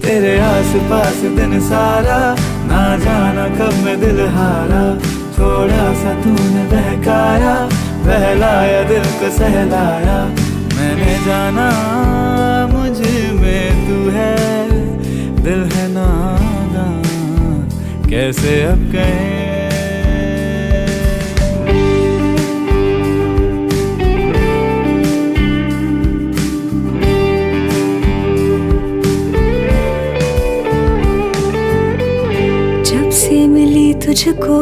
तेरे आस पास दिन सारा, ना जाना कब मैं दिल हारा। थोड़ा सा तूने बहकाया, बहलाया दिल को सहलाया। मैंने जाना मुझ में तू है, दिल है नादान, कैसे अब कहें। जब से मिली तुझको